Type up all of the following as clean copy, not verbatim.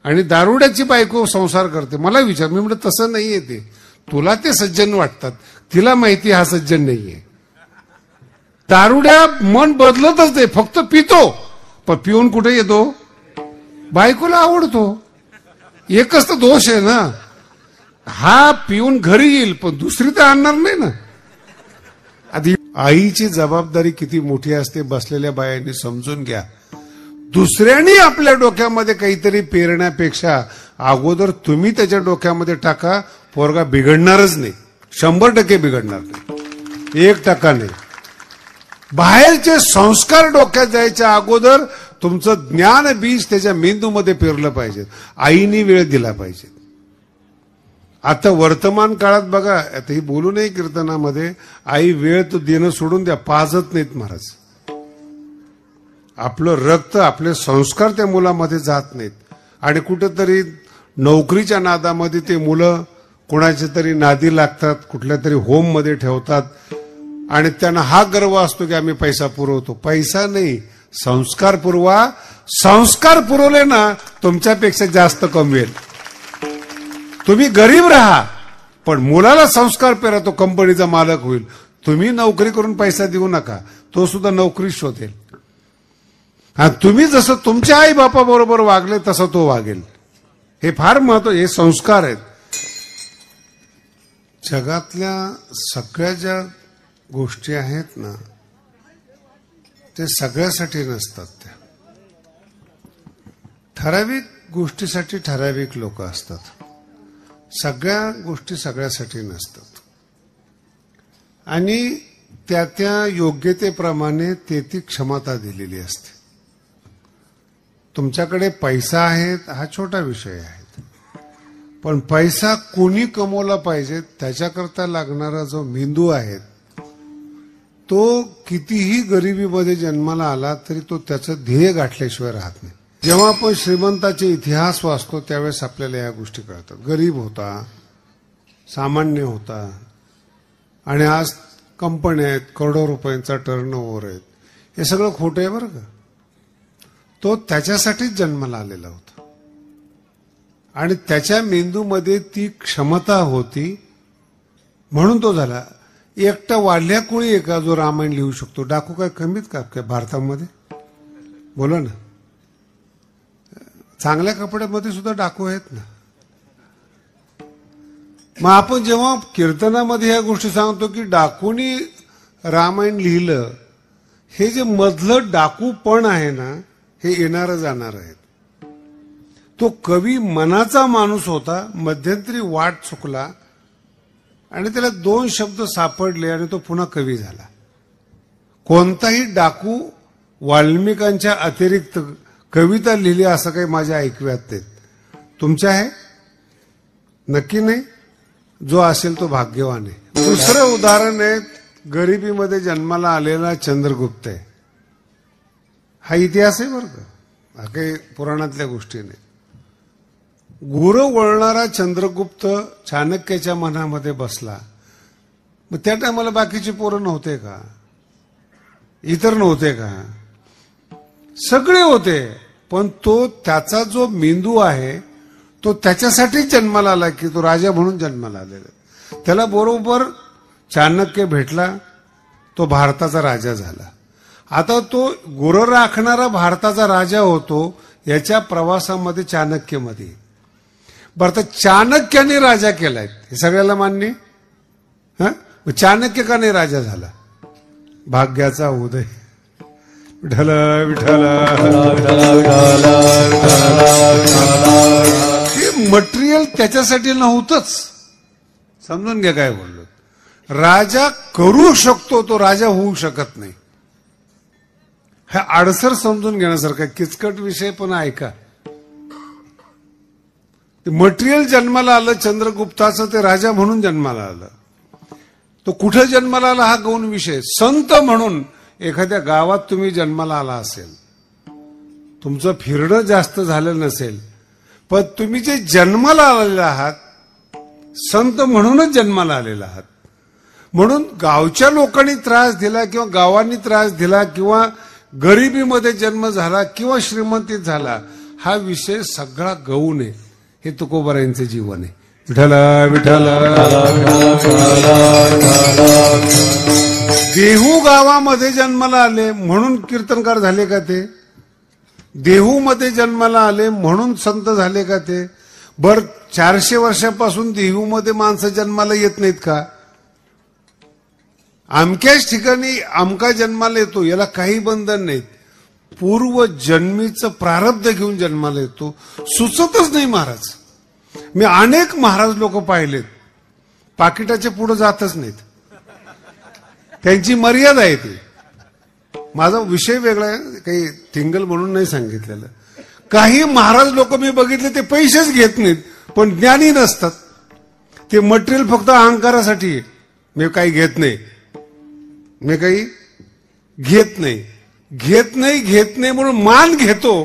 आणि दारुड्याची बायको संसार करते. मला विचार, मी म्हटलं तसं नाहीये ते, तुला ते सज्जन वाटतात, तिला माहिती हा सज्जन नाहीये. दारुड्या मन बदलतच नाही, फक्त पितो. पण पिऊन कुठे येतो? बायकोला आवडतो. एकच तर दोष आहे ना, हा पिऊन घरी येईल पण दुसरी तर आणणार नाही ना. आधी आईची जबाबदारी किती मोठी असते बसलेल्या बायांनी समजून घ्या. दुसऱ्यांनी आपल्या डोक्यामध्ये काहीतरी पेरण्यापेक्षा अगोदर तुम्ही त्याच्या डोक्यामध्ये टाका. पोरगा बिघडणारच नाही, 100% बिघडणार नाही, 1% नाही. बाहेरचे संस्कार डोक्यात जायच्या अगोदर तुमचं ज्ञान बीज त्याच्या मेंदूमध्ये पेरलं पाहिजे. आईनी वेळ दिला पाहिजे. आता वर्तमान काळात बघा, आता ही बोलू नये कीर्तनामध्ये, आई वेळ तर देणं सोडून द्या, पाजत नाहीत महाराज. आपलं रक्त, आपले संस्कार त्या मुलामध्ये जात नाहीत. आणि कुठेतरी नोकरीच्या नादामध्ये ते मुलं कोणाच्या तरी नादी लागतात, कुठल्या तरी होम मध्ये ठेवतात आणि त्यांना हा गर्व असतो की आम्ही पैसा पुरवतो. पैसा नाही, संस्कार पुरवा. संस्कार पुरवले ना तुमच्यापेक्षा जास्त कमवेल. तुम्ही गरीब राहा पण मुलाला संस्कार पेरा, तो कंपनीचा मालक होईल. तुम्ही नोकरी करून पैसा देऊ नका, तो सुद्धा नोकरी शोधेल. हा, तुम्ही जसं तुमच्या आई बापा बरोबर वागले तसं तो वागेल. हे फार महत्व, हे संस्कार आहेत. जगातल्या सगळ्या ज्या गोष्टी आहेत ना, ते सगळ्यासाठी नसतात. त्या ठराविक गोष्टीसाठी ठराविक लोक असतात. सगळ्या गोष्टी सगळ्यासाठी नसतात. आणि त्या त्या योग्यतेप्रमाणे ते ती क्षमता दिलेली असते. तुमच्याकडे पैसा आहे हा छोटा विषय आहे, पण पैसा कोणी कमवला पाहिजे त्याच्याकरता लागणारा जो मेंदू आहे तो कितीही गरिबीमध्ये जन्माला आला तरी तो त्याचं ध्येय गाठल्याशिवाय राहत नाही. जेव्हा आपण श्रीमंताचे इतिहास वाचतो त्यावेळेस आपल्याला या गोष्टी कळतात. गरीब होता, सामान्य होता, आणि आज कंपन्या आहेत, करोडो रुपयांचा टर्नओव्हर आहेत. हे सगळं खोटं आहे बरं का. तो त्याच्यासाठीच जन्माला आलेला होता आणि त्याच्या मेंदूमध्ये ती क्षमता होती म्हणून तो झाला. एकटा वाढल्या कोळी आहे का जो रामायण लिहू शकतो? डाकू काय कमीत का भारतामध्ये? बोला ना. चांगल्या कपड्यामध्ये सुद्धा डाकू आहेत ना. मग आपण जेव्हा कीर्तनामध्ये या गोष्टी सांगतो की डाकूनी रामायण लिहिलं, हे जे मधलं डाकूपण आहे ना हे येणारं जाणार आहेत. तो कवी मनाचा माणूस होता, मध्यंतरी वाट चुकला आणि त्याला 2 शब्द सापडले आणि तो पुन्हा कवी झाला. कोणताही डाकू वाल्मिकांच्या अतिरिक्त कविता लिहिली असं काही माझ्या ऐकव्यात येत. तुमच्या आहे? नक्की नाही. जो असेल तो भाग्यवान आहे. दुसरं उदाहरण आहे, गरिबीमध्ये जन्माला आलेला चंद्रगुप्त आहे. हा इतिहास आहे बरं का, हा काही पुराणातल्या गोष्टी नाही. गुरु वळणारा चंद्रगुप्त चाणक्याच्या मनामध्ये बसला. मग त्या टायमाला बाकीची पोरं नव्हते का? इतर नव्हते का? सगळे होते. पण तो त्याचा जो मेंदू आहे तो त्याच्यासाठीच जन्माला आला की तो राजा म्हणून जन्माला आलेला. त्याला बरोबर चाणक्य भेटला, तो भारताचा राजा झाला. आता तो गुरु राखणारा भारताचा राजा होतो. याच्या प्रवासामध्ये चाणक्यमध्ये बरं, तर चाणक्याने राजा केलाय हे सगळ्याला मान्य. चाणक्य का नाही राजा झाला? भाग्याचा उदय. विठ्ठल विठ्ठल. हे मटेरियल त्याच्यासाठी नव्हतंच. समजून घ्या काय बोललो. राजा करू शकतो, तो राजा होऊ शकत नाही. हा आडसर समजून घेण्यासारखा किचकट विषय पण ऐका. मटेरियल जन्माला आलं चंद्रगुप्ताचं, ते राजा म्हणून जन्माला आलं. तो कुठे जन्माला आला हा गौण विषय. संत म्हणून एखाद्या गावात तुम्ही जन्माला आला असेल, तुमचं फिरणं जास्त झालं नसेल, पण तुम्ही जे जन्माला आलेले आहात संत म्हणूनच जन्माला आलेला आहात. म्हणून गावच्या लोकांनी त्रास दिला किंवा गावांनी त्रास दिला किंवा गरिबीमध्ये जन्म झाला किंवा श्रीमंतीत झाला, हा विषय सगळा गौण आहे. हे तुकोबारायांचं जीवन आहे. विठ्ठल विठ्ठल. देहू गावामध्ये जन्माला आले म्हणून कीर्तनकार झाले का ते? देहू मध्ये जन्माला आले म्हणून संत झाले का ते? बर 400 वर्षापासून देहू मध्ये माणसं जन्माला येत नाहीत का? अमक्याच ठिकाणी अमका जन्माला येतो, याला काही बंधन नाहीत. पूर्व जन्मीचं प्रारब्ध घेऊन जन्माला येतो. सुचतच नाही महाराज. मी अनेक महाराज लोक पाहिलेत, पाकिटाच्या पुढे जातच नाहीत. त्यांची मर्यादा आहे ती. माझा विषय वेगळा आहे, काही थिंगल म्हणून नाही सांगितलेलं. काही महाराज लोक मी बघितले ते पैसेच घेत नाहीत, पण ज्ञानी नसतात. ते मटेरियल फक्त अहंकारासाठी आहे. मी काही घेत नाही, मी काही घेत नाही, घेत नाही, घेत नाही म्हणून मान घेतो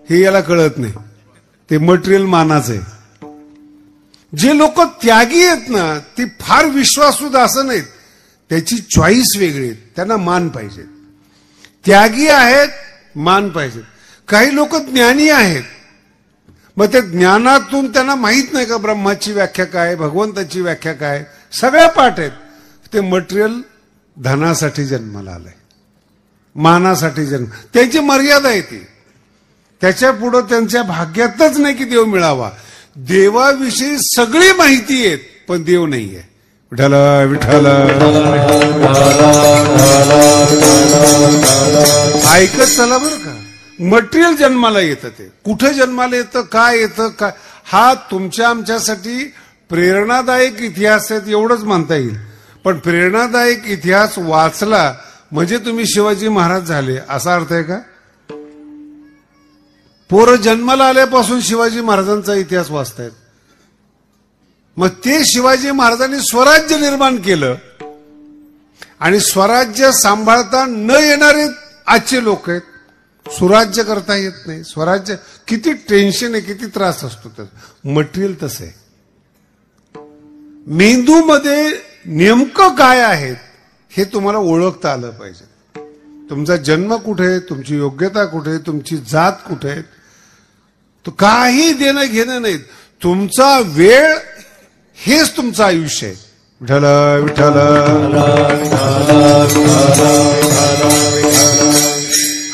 हे याला कळत नाही. ते मटेरियल मानाचं आहे. जे लोक त्यागी आहेत ना, ती फार विश्वासू असं नाहीत. त्याची चॉईस वेगळी, त्यांना मान पाहिजे. त्यागी आहेत, मान पाहिजे. काही लोक ज्ञानी आहेत, मग त्या ज्ञानातून त्यांना माहित नाही का ब्रह्माची व्याख्या काय, भगवंताची व्याख्या काय, सगळ्या पाठ आहेत. ते मटेरियल धनासाठी जन्माला आलंय, मानासाठी जन्म. त्यांची मर्यादा आहे ती. त्याच्या पुढे त्यांच्या भाग्यातच नाही की देव मिळावा. देवाविषयी सगळी माहिती आहे, पण देव नाहीये. विठ्ठल विठ्ठल. ऐकत चला बरं का. मटेरियल जन्माला येतं, ते कुठे जन्माला येतं, काय येतं, काय, हा तुमच्या आमच्यासाठी प्रेरणादायक इतिहास आहे एवढंच म्हणता येईल. पण प्रेरणादायक इतिहास वाचला म्हणजे तुम्ही शिवाजी महाराज झाले असा अर्थ आहे का? पोरं जन्माला आल्यापासून शिवाजी महाराजांचा इतिहास वाचतायत. मग ते शिवाजी महाराजांनी स्वराज्य निर्माण केलं आणि स्वराज्य सांभाळता न येणारे आजचे लोक आहेत. सुराज्य करता येत नाही. स्वराज्य किती टेन्शन आहे, किती त्रास असतो. तर मटेरियल तसं आहे. मेंदूमध्ये नेमकं काय आहे हे तुम्हाला ओळखता आलं पाहिजे. तुमचा जन्म कुठे आहे, तुमची योग्यता कुठे आहे, तुमची जात कुठे आहे, तो काही देणं घेणं नाही. तुमचा वेळ हेच तुमचं आयुष्य आहे. विठ्ठल विठ्ठल.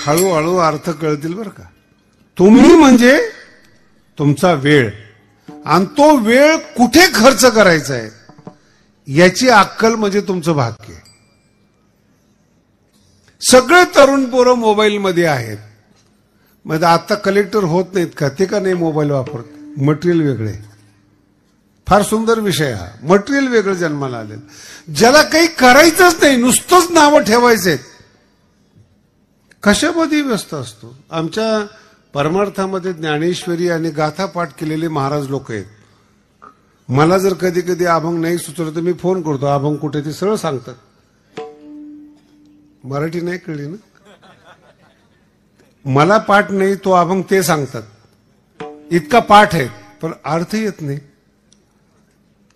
हळूहळू अर्थ कळतील बरं का. तुम्ही म्हणजे तुमचा वेळ, आणि तो वेळ कुठे खर्च करायचा आहे याची अक्कल म्हणजे तुमचं भाग्य. सगळे तरुण पोरं मोबाईलमध्ये आहेत. मग आता कलेक्टर होत नाहीत का? ते का नाही मोबाईल वापरत? मटेरियल वेगळे. फार सुंदर विषय हा. मटेरियल वेगळं जन्माला आलेलं. ज्याला काही करायचंच नाही, नुसतंच नावं ठेवायचंय, कशामध्ये व्यस्त असतो. आमच्या परमार्थामध्ये ज्ञानेश्वरी आणि गाथा पाठ केलेले महाराज लोक आहेत. मला जर कधी कधी अभंग नाही सुचलं तर मी फोन करतो, अभंग कुठे, ते सरळ सांगतात. मराठी नाही कळली ना, मला पाठ नाही, तो अभंग ते सांगतात. इतका पाठ आहे पण अर्थ येत नाही.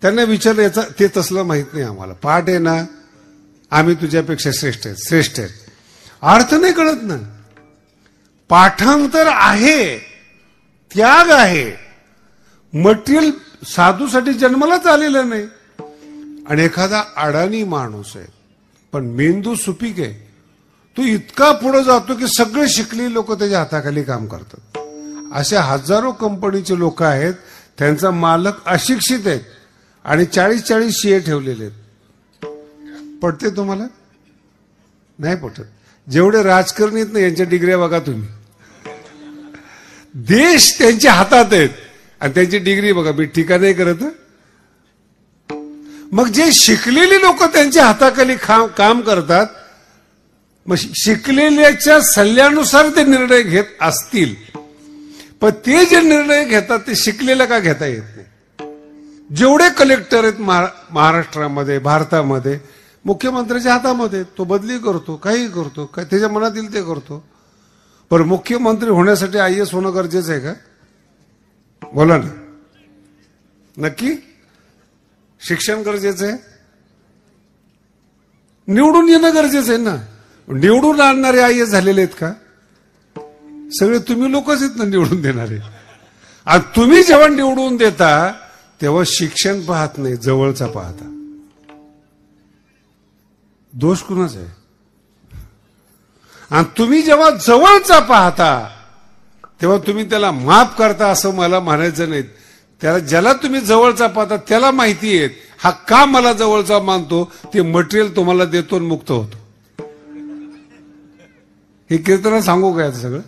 त्यांना विचारलं, याचा ते तसलं माहित नाही आम्हाला. पाठ आहे ना, आम्ही तुझ्यापेक्षा श्रेष्ठ आहेत, श्रेष्ठ आहेत. अर्थ नाही कळत ना. पाठांतर आहे, त्याग आहे. मटेरियल साधूसाठी जन्मालाच आलेलं नाही. आणि एखादा अडाणी माणूस आहे पण मेंदू सुपीक आहे, तो इतका पुढे जातो की सगळे शिकलेले लोक त्याच्या हाताखाली काम करतात. अशा हजारो कंपनीचे लोक आहेत, त्यांचा मालक अशिक्षित आहेत आणि 40-40 CA ठेवलेले आहेत. पटते तुम्हाला? नाही पटत. जेवढे राजकारणी आहेत ना, यांच्या डिग्र्या बघा तुम्ही. देश त्यांच्या हातात आहेत आणि त्यांची डिग्री बघा. मी टीका नाही करत. मग जे शिकलेली लोक त्यांच्या हाताखाली काम करतात, मग शिकलेल्याच्या सल्ल्यानुसार ते निर्णय घेत असतील, पण ते जे निर्णय घेतात ते शिकलेला का घेता येत नाही. जेवढे कलेक्टर आहेत महाराष्ट्रामध्ये, भारतामध्ये, मुख्यमंत्र्याच्या हातामध्ये. तो बदली करतो, काही करतो, काय त्याच्या मनात येईल ते करतो. पण मुख्यमंत्री होण्यासाठी IAS होणं गरजेचं आहे का? बोला ना. नक्की शिक्षण गरजेचं आहे? निवडून येणं गरजेचं आहे ना. निवडून आणणारे IAS झालेले आहेत का? सगळे तुम्ही लोकच आहेत ना निवडून देणारे. आणि तुम्ही जेव्हा निवडून देता तेव्हा शिक्षण पाहत नाही, जवळचा पाहता. दोष कुणाचा आहे? आणि तुम्ही जेव्हा जवळचा पाहता तेव्हा तुम्ही त्याला माफ करता असं मला म्हणायचं नाही. त्याला ज्याला तुम्ही जवळचा पाहता त्याला माहिती आहे हा का मला जवळचा मानतो, ते मटेरियल तुम्हाला देतो आणि मुक्त होतो. हे कीर्तन सांगू काय सगळं?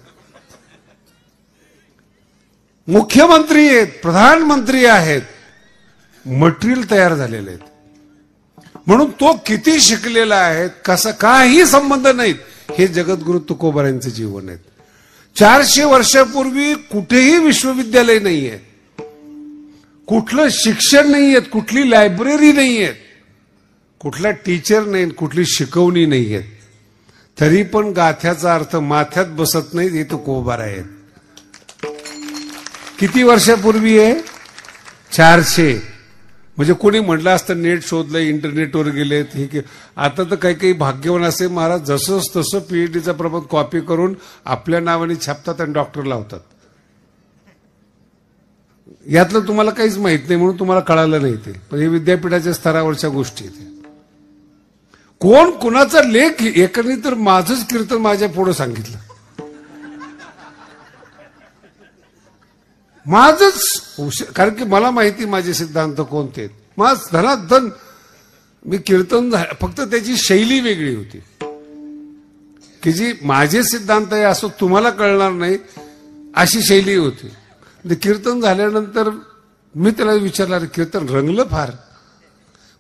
मुख्यमंत्री आहेत, प्रधानमंत्री आहेत, मटेरियल तयार झालेले आहेत. म्हणून तो किती शिकलेला आहे कसा काही संबंध नाहीत. हे जगद्गुरु तुकोबारायांचे जीवन आहेत. 400 वर्षापूर्वी कुठेही विश्वविद्यालय नाहीये, कुठलं शिक्षण नाहीये, कुठली लायब्ररी नाहीये, कुठला टीचर नाही, कुठली शिकवणी नाहीये. तरी पण गाथ्याचा अर्थ माथ्यात बसत नाही. हे तुकोबार आहेत. किती वर्षापूर्वी आहे? 400. म्हणजे कोणी म्हटलं असतं नेट शोधलं, इंटरनेटवर गेले, ठीक आहे. आता तर काही काही भाग्यवान असे महाराज जसं तसं पीएचडीचा प्रबंध कॉपी करून आपल्या नावाने छापतात आणि डॉक्टर लावतात. यातलं तुम्हाला काहीच माहित नाही म्हणून तुम्हाला कळालं नाही ते. पण हे विद्यापीठाच्या स्तरावरच्या गोष्टी आहेत. कोण कुणाचा लेख एकाने तर माझंच कीर्तन माझ्या पुढे सांगितलं. माझच, कारण की मला माहिती माझे सिद्धांत कोणते आहेत. माझ धनाधन मी कीर्तन फक्त त्याची शैली वेगळी होती की जी माझे सिद्धांत आहे असं तुम्हाला कळणार नाही अशी शैली होती. कीर्तन झाल्यानंतर मी त्याला विचारलं, कीर्तन रंगलं फार.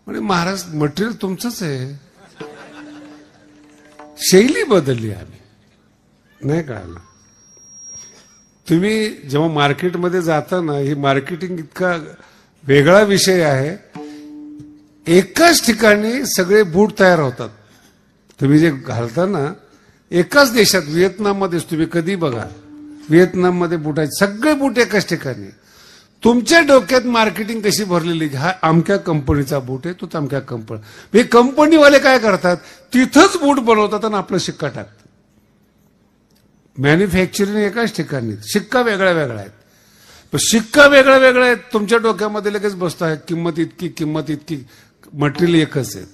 म्हणजे महाराज मटेरियल तुमचंच आहे, शैली बदलली आम्ही. नाही कळालं. तुम्ही जेव्हा मार्केटमध्ये जाता ना, ही मार्केटिंग इतका वेगळा विषय आहे. एकाच ठिकाणी सगळे बूट तयार होतात. तुम्ही जे घालता ना एकाच देशात, व्हिएतनाममध्येच तुम्ही कधी बघा, व्हिएतनाममध्ये बूट आहेत, सगळे बूट एकाच ठिकाणी. तुमच्या डोक्यात मार्केटिंग कशी भरलेली, हा अमक्या कंपनीचा बूट आहे, तो अमक्या कंपनी. हे कंपनीवाले काय करतात, तिथंच बूट बनवतात आणि आपलं शिक्का टाकतात. मॅन्युफॅक्चरिंग एकाच ठिकाणी, शिक्का वेगळ्या वेगळ्या आहेत. पण शिक्का वेगळ्या वेगळ्या आहेत, तुमच्या डोक्यामध्ये लगेच बसतो आहे किंमत इतकी, किंमत इतकी, मटेरियल एकच आहे.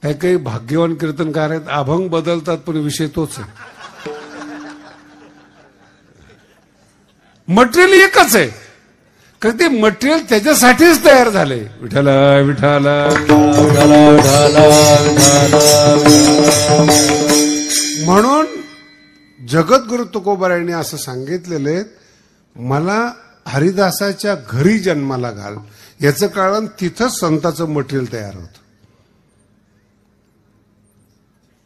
काही काही भाग्यवान कीर्तनकार आहेत, अभंग बदलतात पण विषय तोच आहे. मटेरियल एकच आहे, कारण ते मटेरियल त्याच्यासाठीच तयार झाले. विठाला विठाला म्हणून जगद्गुरु तुकोबारायांनी असं सांगितलेलं आहे, मला हरिदासाच्या घरी जन्माला घाल. याचं कारण तिथंच संताचं मटेरियल तयार होतं.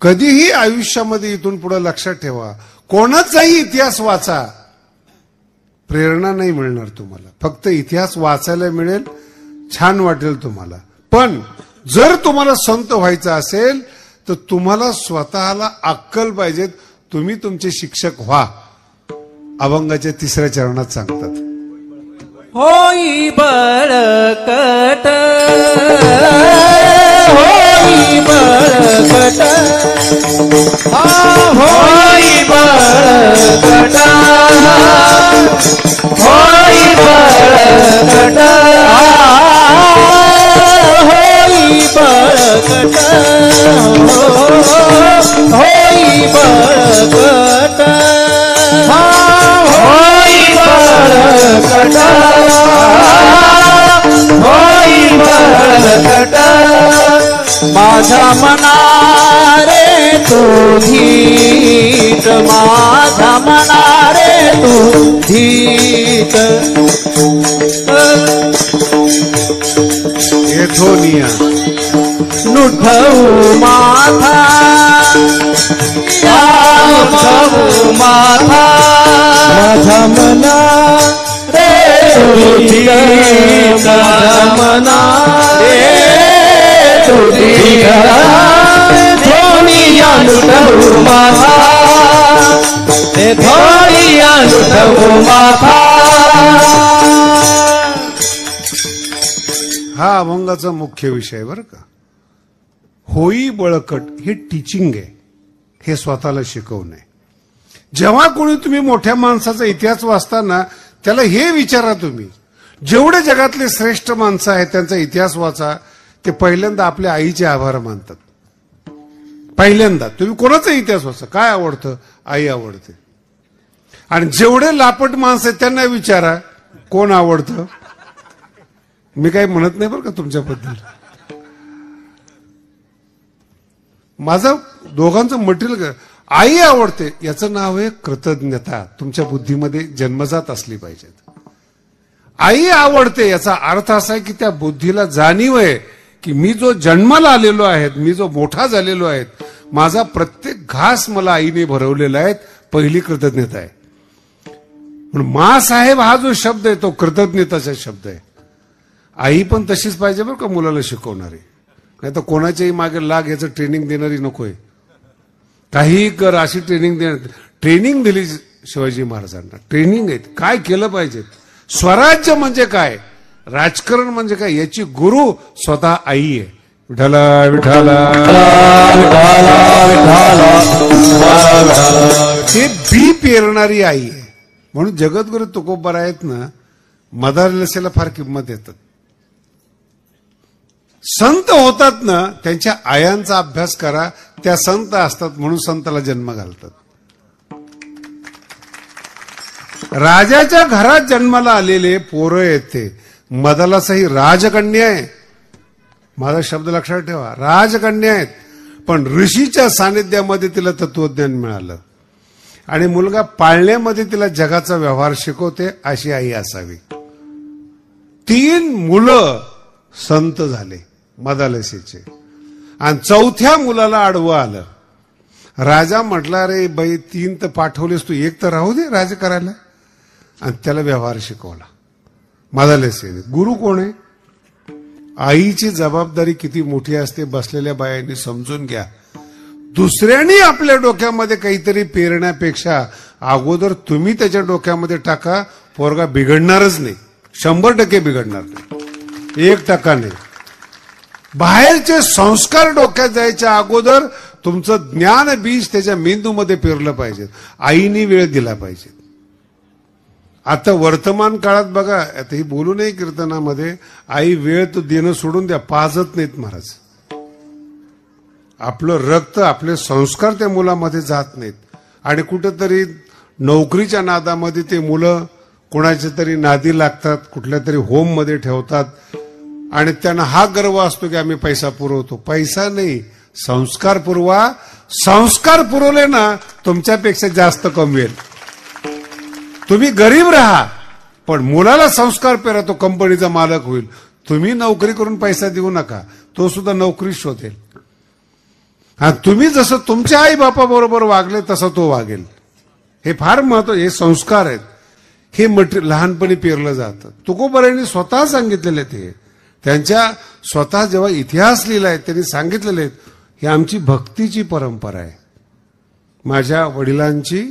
कधीही आयुष्यामध्ये इथून पुढे लक्षात ठेवा, कोणाचाही इतिहास वाचा, प्रेरणा नाही मिळणार तुम्हाला. फक्त इतिहास वाचायला मिळेल, छान वाटेल तुम्हाला. पण जर तुम्हाला संत व्हायचं असेल तर तुम्हाला स्वतःला अक्कल पाहिजे. तुम्ही तुमचे शिक्षक व्हा. अभंगाच्या 3ऱ्या चरणात सांगतात, होई बळकट, होई बळकट, होई बळकट, होई बळकट, होई बळकट, होई बळकट, होई बळकट, होई बळकट. माझ्या मना रे तू धीट, माझ्या मना रे तू धीट. येथोनिया नुठवू माथा, नुठवू माथा, माझ्या मना रे तू धीट, माझ्या मना रे तू धीट. धोनिया नुठवू माथा, ते धोनिया नुठवू माथा. हा अभंगाचा मुख्य विषय बरं का. होई बळकट हे टीचिंग आहे, हे स्वतःला शिकवणं आहे. जेव्हा कोणी तुम्ही मोठ्या माणसाचा इतिहास वाचताना त्याला हे विचारा, तुम्ही जेवढे जगातले श्रेष्ठ माणसं आहेत त्यांचा इतिहास वाचा, ते पहिल्यांदा आपल्या आईचे आभार मानतात. पहिल्यांदा तुम्ही कोणाचा इतिहास वाचा, काय आवडतं, आई आवडते. आणि जेवढे लापट माणसं आहेत त्यांना विचारा कोण आवडतं. मी काही म्हणत नाही बरं का तुमच्याबद्दल, माझं दोघांचं मटेरियल. आई आवडते याचं नाव आहे कृतज्ञता, तुमच्या बुद्धीमध्ये जन्मजात असली पाहिजे. आई आवडते याचा अर्थ असा आहे की त्या बुद्धीला जाणीव आहे की मी जो जन्माला आलेलो आहे, मी जो मोठा झालेलो आहे, माझा प्रत्येक घास मला आईने भरवलेला आहे. पहिली कृतज्ञता आहे. म्हणून मा साहेब हा जो शब्द आहे तो कृतज्ञताचा शब्द आहे. आई पण तशीच पाहिजे बरं का मुलाला शिकवणारी, नाही तर कोणाच्याही मागे लाग याचं ट्रेनिंग देणारी नकोय. काही कर अशी ट्रेनिंग दिली शिवाजी महाराजांना. ट्रेनिंग आहे, काय केलं पाहिजे, स्वराज्य म्हणजे काय, राजकारण म्हणजे काय, याची गुरु स्वतः आई आहे. विठाला विठाला हे बी पेरणारी आई आहे. म्हणून जगद्गुरु तुकोबार आहेत ना, मदारलसेला फार किंमत देतात. संत होतात ना त्यांच्या आयांचा अभ्यास करा, त्या संत असतात म्हणून संताला जन्म घालतात. राजाच्या घरात जन्माला आलेले पोरं येते, मदालासही राजकन्या आहे. माझा शब्द लक्षात ठेवा, राजकन्या आहेत, पण ऋषीच्या सानिध्यामध्ये तिला तत्वज्ञान मिळालं आणि मुलगा पाळण्यामध्ये तिला जगाचा व्यवहार शिकवते. अशी आई असावी. 3 मुलं संत झाले मदालसीचे आणि 4थ्या मुलाला आडवं आलं. राजा म्हटला, रे बाई 3 तर पाठवलेस तू, 1 तर राहू दे राज करायला. आणि त्याला व्यवहार शिकवला मदालसीने. गुरु कोण आहे? आईची जबाबदारी किती मोठी असते बसलेल्या बायांनी समजून घ्या. दुसऱ्यांनी आपल्या डोक्यामध्ये काहीतरी पेरण्यापेक्षा अगोदर तुम्ही त्याच्या डोक्यामध्ये टाका, पोरगा बिघडणारच नाही. 100% बिघडणार नाही, 1% नाही. बाहेरचे संस्कार डोक्यात जायच्या अगोदर तुमचं ज्ञान बीज त्याच्या मेंदूमध्ये पेरलं पाहिजे. आईने वेळ दिला पाहिजे. आता वर्तमान काळात बघा, आता ही बोलू नये कीर्तनामध्ये, आई वेळ तो देणं सोडून द्या, पाजत नाहीत महाराज. आपलं रक्त, आपले संस्कार त्या मुलामध्ये जात नाहीत. आणि कुठेतरी नोकरीच्या नादामध्ये ते मुलं कोणाच्या तरी नादी लागतात, कुठल्या तरी होम मध्ये ठेवतात आणि त्यांना हा गर्व असतो की आम्ही पैसा पुरवतो. पैसा नाही, संस्कार पुरवा. संस्कार पुरवले ना तुमच्यापेक्षा जास्त कमवेल. तुम्ही गरीब राहा पण मुलाला संस्कार पेरा, तो कंपनीचा मालक होईल. तुम्ही नोकरी करून पैसा देऊ नका, तो सुद्धा नोकरी शोधेल. आणि तुम्ही जसं तुमच्या आई बापा बरोबर वागले तसं तो वागेल. हे फार महत्व, हे संस्कार आहेत. हे लहानपणी पेरलं जातं. तुकोबारांनी स्वतः सांगितलेले ते, त्यांच्या स्वतः जेव्हा इतिहास लिहिलाय त्यांनी सांगितलेले आहेत, ही आमची भक्तीची परंपरा आहे. माझ्या वडिलांची.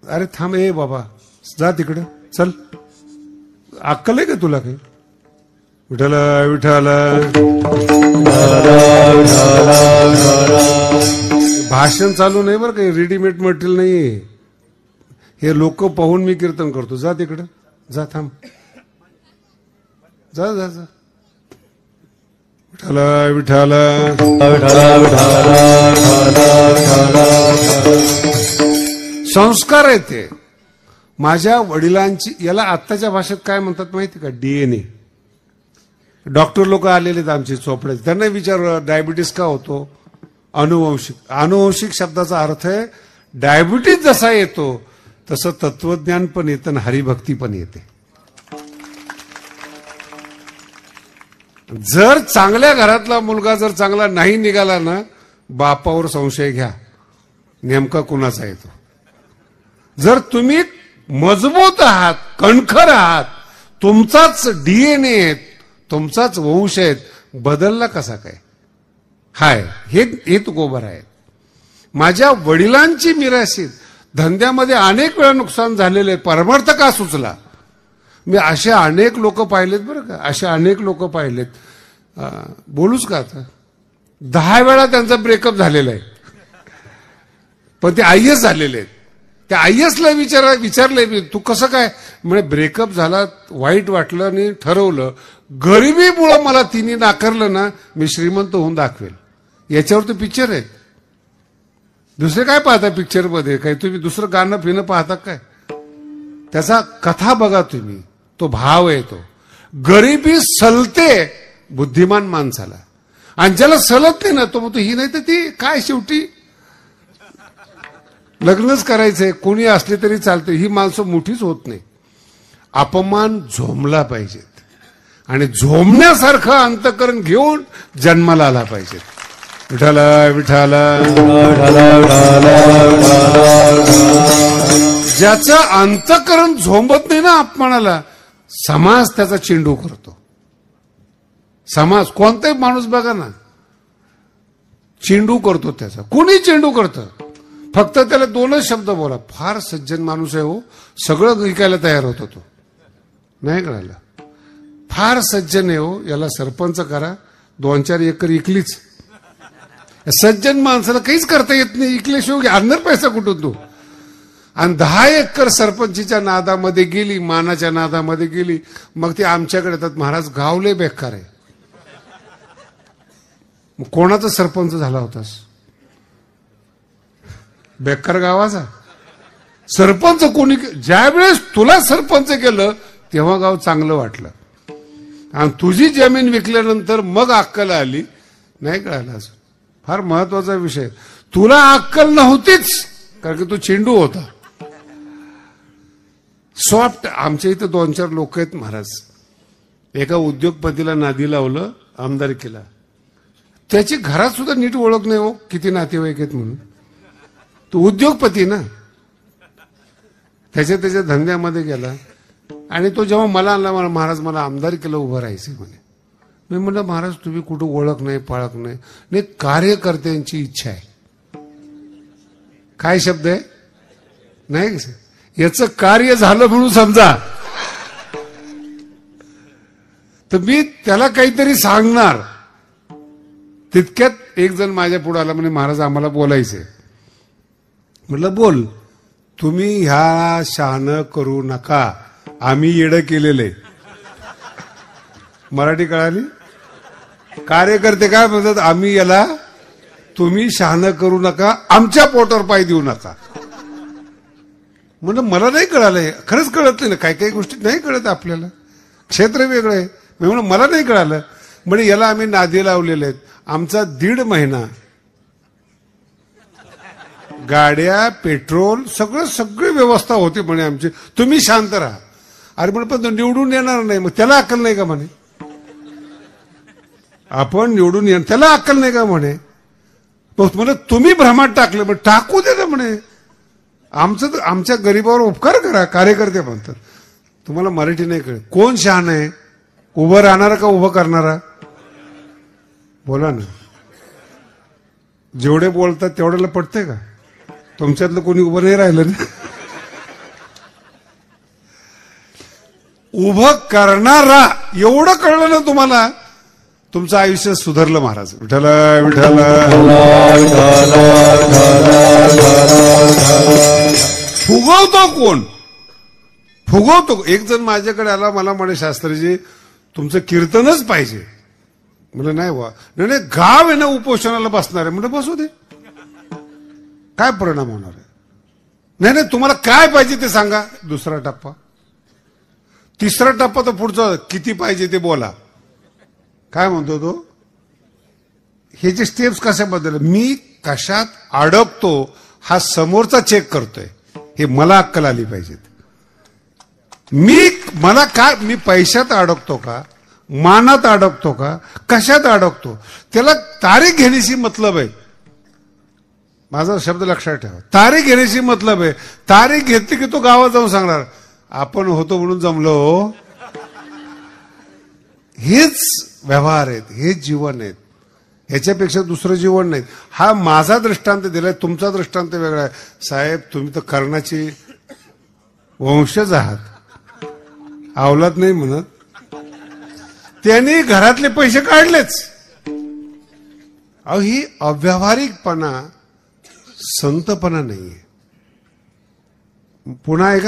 अरे थांब, ए बाबा जा तिकडे, चल, अक्कल आहे का तुला काही? विठाला विठाला भाषण चालू नाही बरं, काही रेडीमेड मटेरियल नाही. हे लोक पाहून मी कीर्तन करतो. जा तिकडे, जा, थांब, जा जा जा. विठाला विठाला संस्कार आहे ते. माझ्या वडिलांची, याला आत्ताच्या भाषेत काय म्हणतात माहिती का? DNA. डॉक्टर लोक आलेले आहेत आमचे चोपड्याचे, त्यांना विचार डायबिटीस का होतो? अनुवंशिक. अनुवंशिक शब्दाचा अर्थ आहे डायबिटीस जसा येतो तसं तत्वज्ञान पण येतं आणि हरिभक्ती पण येते. जर चांगल्या घरातला मुलगा जर चांगला नाही निघाला ना, बापावर संशय घ्या, नेमका कुणाचा येतो. जर तुम्ही मजबूत आहात, कणखर आहात, तुमचाच DNA आहे, तुमचाच वंश आहे, बदलला कसा काय? हाय, हे तुकोबार आहे. माझ्या वडिलांची मिरासीत. धंद्यामध्ये अनेक वेळा नुकसान झालेले, परमार्थ का सुचला? मी असे अनेक लोक पाहिलेत बरं का, असे अनेक लोक पाहिलेत. बोलूच का आता? 10 वेळा त्यांचा ब्रेकअप झालेला आहे. पण ते IAS झालेले आहेत. त्या IASला विचारलंय मी, तू कसं काय? म्हणजे ब्रेकअप झाला, वाईट वाटलं आणि ठरवलं, गरिबीमुळं मला तिने नाकारलं ना, मी श्रीमंत होऊन दाखवेल. याच्यावर तो पिक्चर आहे. दुसरे काय पाहता पिक्चरमध्ये? काही तुम्ही दुसरं गाणं फिरणं पाहता काय? त्याचा कथा बघा तुम्ही, तो भाव आहे. तो गरिबी सलते बुद्धिमान माणसाला, आणि ज्याला सलत नाही ना तो म्हणतो ही नाही तर ती काय, शेवटी लग्नच करायचंय, कोणी असले तरी चालते. ही माणसं मोठीच होत नाही. अपमान झोंबला पाहिजेत आणि झोंबण्यासारखं अंतकरण घेऊन जन्माला आला पाहिजे. विठाला विठाला. ज्याचं अंतकरण झोंबत नाही ना अपमानाला, समाज त्याचा चेंडू करतो. समाज, कोणताही माणूस बघा ना, चेंडू करतो त्याचा. कोणी चेंडू करतं, फक्त त्याला दोनच शब्द बोला, फार सज्जन माणूस आहे हो, सगळं विकायला तयार होतो तो. नाही कळालं, फार सज्जन आहे हो, याला सरपंच करा, 2-4 एकर इकलीच. सज्जन माणसाला काहीच करता येत नाही, इकल्याशिवाय आणणार पैसा कुठून तू? आणि 10 एकर सरपंचीच्या नादामध्ये गेली, मानाच्या नादामध्ये गेली, मग ते आमच्याकडे येतात, महाराज गावले बेकार आहे. कोणाचा सरपंच झाला होतास? बेकार गावाचा सरपंच. कोणी ज्या वेळेस तुला सरपंच केलं तेव्हा गाव चांगलं वाटलं, आणि तुझी जमीन विकल्यानंतर मग अक्कल आली. नाही कळालं अजून. फार महत्वाचा विषय. तुला अक्कल नव्हतीच कारण की तू चेंडू होता. सॉफ्ट. आमच्या इथं 2-4 लोक आहेत महाराज. एका उद्योगपतीला नादी लावलं आमदारकीला, त्याची घरात सुद्धा नीट ओळख नाही हो, किती नातेवाईक आहेत म्हणून. तो उद्योगपती ना, त्याच्या धंद्यामध्ये गेला, आणि तो जेव्हा मला आणला, मला महाराज मला आमदारकीला उभं राहायचं म्हणे. मी म्हणलं महाराज तुम्ही कुठं ओळख नाही पाळख नाही. नाही, कार्यकर्त्यांची इच्छा आहे. काय शब्द आहे? नाही, याचं कार्य झालं म्हणून समजा. तर मी त्याला काहीतरी सांगणार, तितक्यात एक जण माझ्या पुढे आला, म्हणे महाराज आम्हाला बोलायचंय. म्हटलं बोल. तुम्ही ह्या शहाणं करू नका, आम्ही येडं केलेलं. मराठी कळाली? कार्यकर्ते काय म्हणतात, आम्ही याला, तुम्ही शहाणं करू नका, आमच्या पोटावर पाय देऊ नका. म्हणलं मला नाही कळालंय, खरंच कळत नाही ना, काही काही गोष्टी नाही कळत आपल्याला, क्षेत्र वेगळं आहे. मी म्हणलं मला नाही कळालं. म्हणजे याला आम्ही नादी लावलेले आहेत. आमचा 1.5 महिना गाड्या, पेट्रोल, सगळी व्यवस्था होती म्हणे आमची, तुम्ही शांत राहा. अरे पण निवडून येणार नाही, मग त्याला अक्कल नाही का म्हणे? आपण निवडून येणार, त्याला अक्कल नाही का म्हणे? मग म्हणे तुम्ही भ्रमात टाकलं, मग टाकू दे ना म्हणे. आमच्या गरीबावर उपकार करा, कार्यकर्ते म्हणतात. तुम्हाला मराठी नाही कळत. कोण शहाणा आहे? उभं राहणारा का उभं करणारा? बोला ना. जेवढे बोलतात तेवढ्याला पटतंय का? तुमच्यातलं कोणी उभं नाही राहिलं ना. उभं करणारा एवढं कळलं ना तुम्हाला, तुमचं आयुष्य सुधारलं महाराज. विठ्ठल विठ्ठल. फुगवतो कोण? फुगवतो. एक जण माझ्याकडे आला, मला म्हणे शास्त्रीजी तुमचं कीर्तनच पाहिजे. म्हणजे नाही वा, नाही गाव आहे ना उपोषणाला बसणार आहे. म्हणजे बसू दे, काय परिणाम होणार आहे? नाही तुम्हाला काय पाहिजे ते सांगा. 2रा टप्पा, 3रा टप्पा, तर पुढचा किती पाहिजे ते बोला. काय म्हणतो तो? हे जे स्टेप्स कशाबद्दल, मी कशात अडकतो हा समोरचा चेक करतोय, हे मला अक्कल आली पाहिजे. मला काय, मी पैशात अडकतो का, मानात अडकतो का, कशात अडकतो, त्याला तारीख घेण्याशी मतलब आहे. माझा शब्द लक्षात ठेवा, तारीख घेण्याशी मतलब आहे. तारीख घेतली की तो गावात जाऊन सांगणार आपण होतो म्हणून जमलो. हेच व्यवहार आहेत, हेच जीवन आहेत, ह्याच्यापेक्षा दुसरं जीवन नाही. हा माझा दृष्टांत दिलाय, तुमचा दृष्टांत वेगळा आहे. साहेब तुम्ही तर कर्णाची वंशज आहात, अवलाद नाही म्हणत. त्यांनी घरातले पैसे काढलेच. अहो ही अव्यावहारिकपणा संतपणा नाहीये. पुन्हा एका